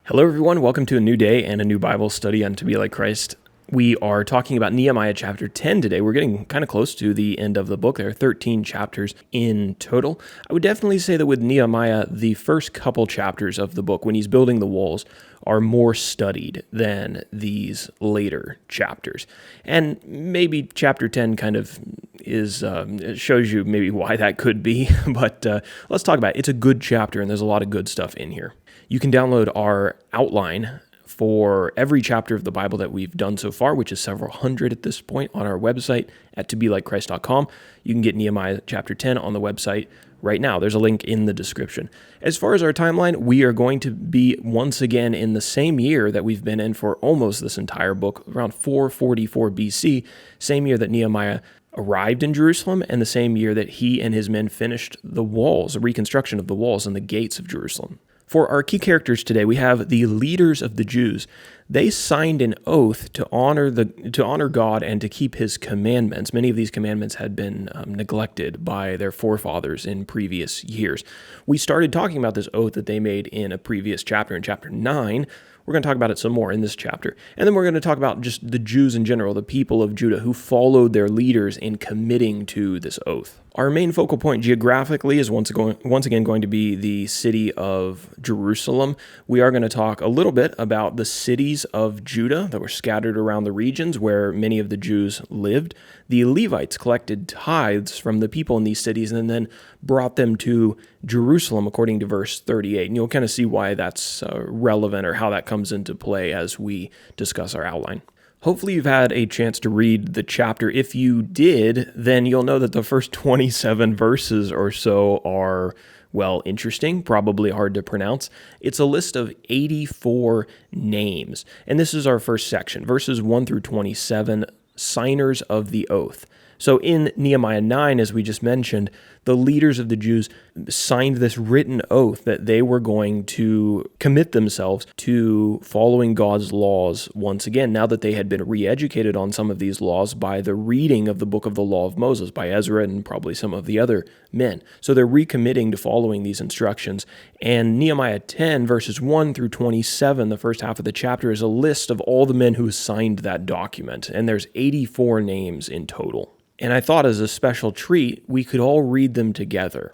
Hello, everyone. Welcome to a new day and a new Bible study on To Be Like Christ. We are talking about Nehemiah chapter 10 today. We're getting kind of close to the end of the book. There are 13 chapters in total. I would definitely say that with Nehemiah, the first couple chapters of the book, when he's building the walls, are more studied than these later chapters. And maybe chapter 10 kind of it shows you maybe why that could be, but let's talk about it. It's a good chapter, and there's a lot of good stuff in here. You can download our outline for every chapter of the Bible that we've done so far, which is several hundred at this point, on our website at tobelikechrist.com. You can get Nehemiah chapter 10 on the website right now. There's a link in the description. As far as our timeline, we are going to be once again in the same year that we've been in for almost this entire book, around 444 BC, same year that Nehemiah arrived in Jerusalem, and the same year that he and his men finished the walls, the reconstruction of the walls and the gates of Jerusalem. For our key characters today, we have the leaders of the Jews. They signed an oath to honor God and to keep his commandments. Many of these commandments had been neglected by their forefathers in previous years. We started talking about this oath that they made in a previous chapter, in chapter 9. We're going to talk about it some more in this chapter. And then we're going to talk about just the Jews in general, the people of Judah who followed their leaders in committing to this oath. Our main focal point geographically is once again going to be the city of Jerusalem. We are going to talk a little bit about the cities of Judah that were scattered around the regions where many of the Jews lived. The Levites collected tithes from the people in these cities and then brought them to Jerusalem according to verse 38. And you'll kind of see why that's relevant or how that comes into play as we discuss our outline. Hopefully you've had a chance to read the chapter. If you did, then you'll know that the first 27 verses or so are, well, interesting, probably hard to pronounce. It's a list of 84 names. And this is our first section, verses 1 through 27, signers of the oath. So in Nehemiah 9, as we just mentioned, the leaders of the Jews signed this written oath that they were going to commit themselves to following God's laws once again, now that they had been re-educated on some of these laws by the reading of the book of the law of Moses by Ezra and probably some of the other men. So they're recommitting to following these instructions. And Nehemiah 10, verses 1 through 27, the first half of the chapter, is a list of all the men who signed that document. And there's 84 names in total. And I thought as a special treat, we could all read them together.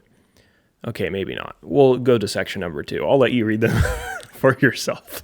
Okay, maybe not. We'll go to section number 2. I'll let you read them for yourself.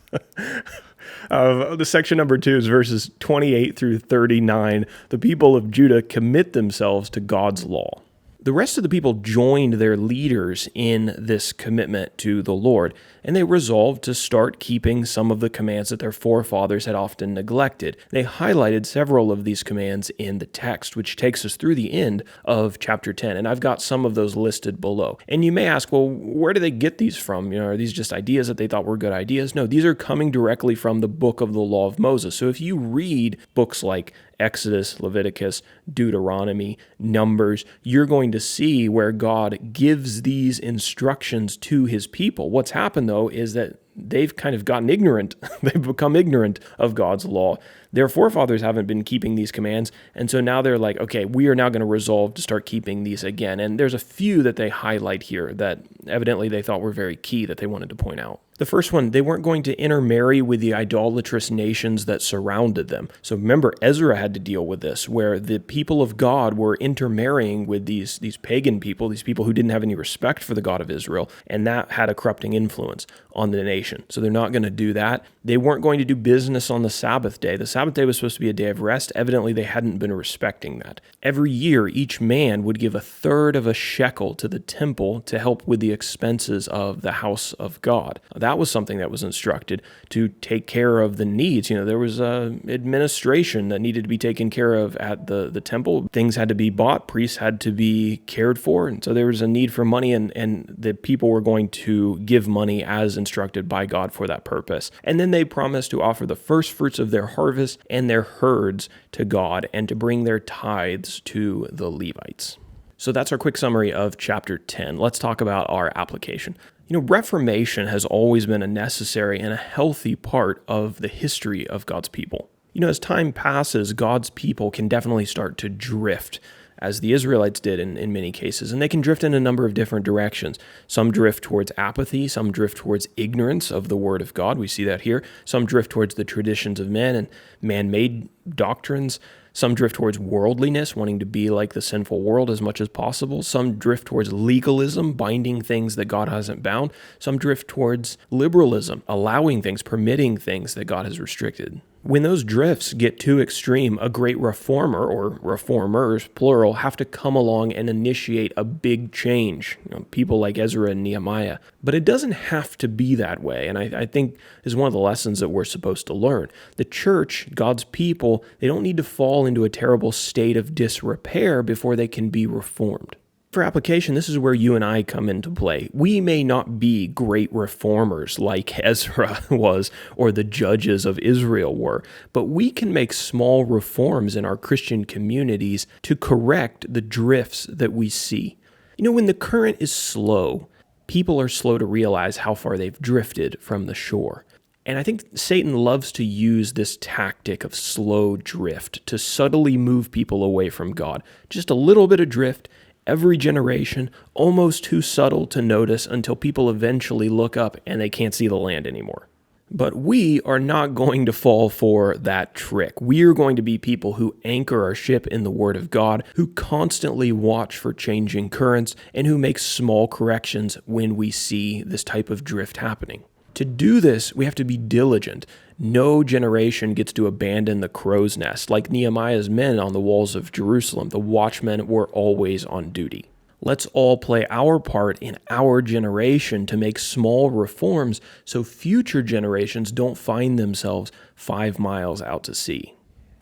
The section number 2 is verses 28 through 39. The people of Judah commit themselves to God's law. The rest of the people joined their leaders in this commitment to the Lord, and they resolved to start keeping some of the commands that their forefathers had often neglected. They highlighted several of these commands in the text, which takes us through the end of chapter 10, and I've got some of those listed below. And you may ask, well, where do they get these from? Are these just ideas that they thought were good ideas? No, these are coming directly from the book of the law of Moses. So if you read books like Exodus, Leviticus, Deuteronomy, Numbers, you're going to see where God gives these instructions to his people. What's happened, though, is that they've kind of gotten ignorant. They've become ignorant of God's law. Their forefathers haven't been keeping these commands, and so now they're like, okay, we are now going to resolve to start keeping these again. And there's a few that they highlight here that evidently they thought were very key that they wanted to point out. The first one, they weren't going to intermarry with the idolatrous nations that surrounded them. So remember, Ezra had to deal with this, where the people of God were intermarrying with these pagan people, these people who didn't have any respect for the God of Israel, and that had a corrupting influence on the nation. So they're not going to do that. They weren't going to do business on the Sabbath day. The Sabbath day was supposed to be a day of rest. Evidently, they hadn't been respecting that. Every year, each man would give 1/3 of a shekel to the temple to help with the expenses of the house of God. That was something that was instructed to take care of the needs. There was administration that needed to be taken care of at the temple. Things had to be bought. Priests had to be cared for. And so there was a need for money, and the people were going to give money as instructed by God for that purpose. And then they promised to offer the first fruits of their harvest and their herds to God and to bring their tithes to the Levites. So that's our quick summary of chapter 10. Let's talk about our application. Reformation has always been a necessary and a healthy part of the history of God's people. As time passes, God's people can definitely start to drift as the Israelites did in many cases. And they can drift in a number of different directions. Some drift towards apathy, some drift towards ignorance of the Word of God. We see that here. Some drift towards the traditions of men and man-made doctrines. Some drift towards worldliness, wanting to be like the sinful world as much as possible. Some drift towards legalism, binding things that God hasn't bound. Some drift towards liberalism, allowing things, permitting things that God has restricted. When those drifts get too extreme, a great reformer, or reformers, plural, have to come along and initiate a big change. People like Ezra and Nehemiah. But it doesn't have to be that way, and I think is one of the lessons that we're supposed to learn. The church, God's people, they don't need to fall into a terrible state of disrepair before they can be reformed. For application, this is where you and I come into play. We may not be great reformers like Ezra was or the judges of Israel were, but we can make small reforms in our Christian communities to correct the drifts that we see. When the current is slow, people are slow to realize how far they've drifted from the shore. And I think Satan loves to use this tactic of slow drift to subtly move people away from God. Just a little bit of drift, every generation, almost too subtle to notice until people eventually look up and they can't see the land anymore. But we are not going to fall for that trick. We are going to be people who anchor our ship in the Word of God, who constantly watch for changing currents, and who make small corrections when we see this type of drift happening. To do this, we have to be diligent. No generation gets to abandon the crow's nest. Like Nehemiah's men on the walls of Jerusalem, the watchmen were always on duty. Let's all play our part in our generation to make small reforms so future generations don't find themselves 5 miles out to sea.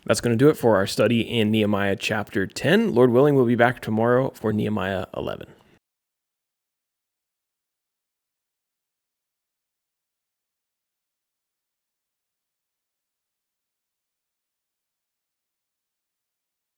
That's going to do it for our study in Nehemiah chapter 10. Lord willing, we'll be back tomorrow for Nehemiah 11.